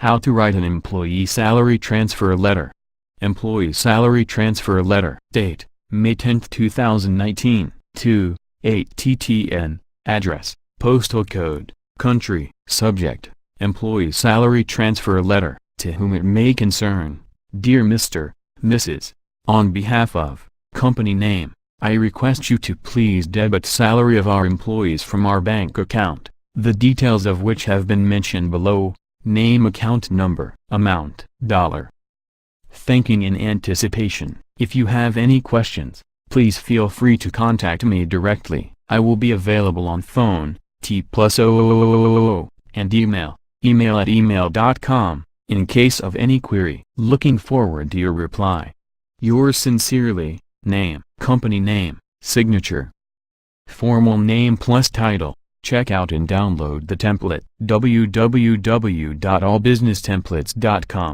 How to write an employee salary transfer letter. Employee salary transfer letter. Date, May 10, 2019. 2, 8 TTN. Address, postal code, country. Subject, employee salary transfer letter. To whom it may concern. Dear Mr., Mrs., on behalf of, company name, I request you to please debit salary of our employees from our bank account, the details of which have been mentioned below, name, account number, amount, dollar. Thanking in anticipation. If you have any questions, please feel free to contact me directly. I will be available on phone, T+000, and email @email.com, in case of any query. Looking forward to your reply. Yours sincerely, name, company name, signature. Formal name plus title. Check out and download the template. www.allbusinesstemplates.com